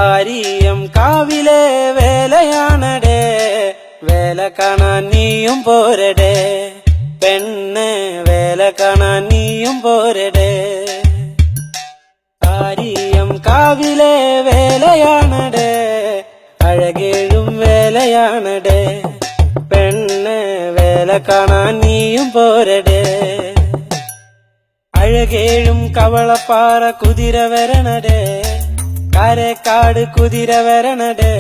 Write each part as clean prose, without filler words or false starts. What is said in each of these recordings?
ആരിയം കാവിലെ വേലയാണടേ, വേല കാണാൻ നീയും പോരടേ. പെണ്ണ് വേല കാണാൻ നീയും പോരടേ. ആരിയം കാവിലെ വേലയാണടേ, അഴകേഴും വേലയാണടേ. പെണ്ണ് വേല കാണാൻ നീയും പോരടേ. അഴകേഴും കവളപ്പാറ കുതിര വരണടേ, കാരക്കാട് കുതിര വരണടേ.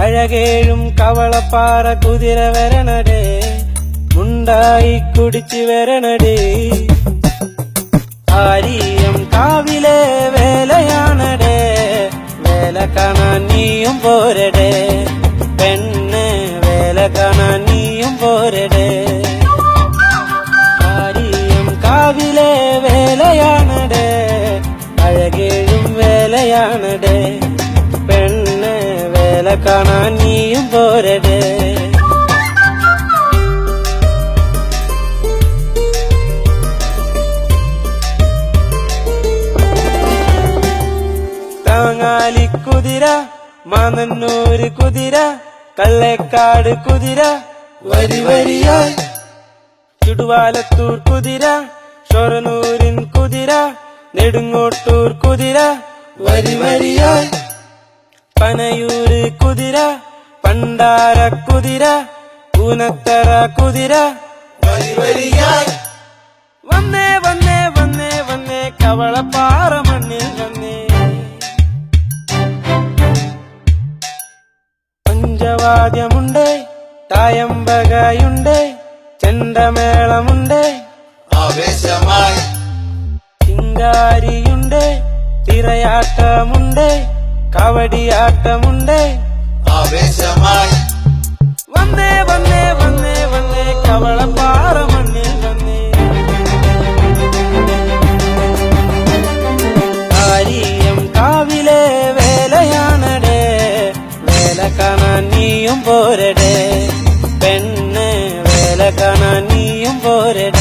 അഴകേഴും കവളപ്പാറ കുതിര വരണടേ, മുണ്ടായി കുടിച്ചു വരണടേ. ആരിയം കാവിലെ വേലയാണടേ, വേല കാണാൻ നീയും പോരടേ. പെണ്ണ് വേല കാണാൻ നീയും പോരടേ. ആരിയം കാവിലെ വേലയാണടേ, അഴകേഴും വേലയാണടേ. പെണ്ണ് വേല കാണാൻ നീയും പോരടേ. താങ്ങാലി കുതിര, മാനന്നൂര് കുതിര, കള്ളേക്കാട് കുതിര വരി വരിയായി. ചുടുവാലത്തൂർ കുതിര, ഷൊർണൂരിൻ കുതിര, നെടുങ്ങോട്ടൂർ കുതിര വരി വരിയായി. പനയൂര് കുതിര, പണ്ടാര കുതിര, പൂനത്തറ കുതിര വരി വരിയായി. വന്നേ വന്നേ വന്നേ വന്നേ കവളപ്പാറ മണ്ണിൽ വന്നേ. പഞ്ചവാദ്യമുണ്ട്, തായമ്പകയുണ്ട്, ചെണ്ടമേളമുണ്ട് ആവേശമായി. ചിങ്കാരിയുണ്ട്, തിരയാട്ടമുണ്ട്, കവടിയാട്ടമുണ്ട് ആവേശമായി. വന്നേ വന്നേ വന്നേ വന്നേ കവളപ്പാറ മണ്ണിൽ വന്നേ. ആരിയം കാവിലെ വേലയാണടേ, വേല കാണാൻ നീയും പോരടേ. പെണ്ണ് വേല കാണാൻ നീയും പോരടേ.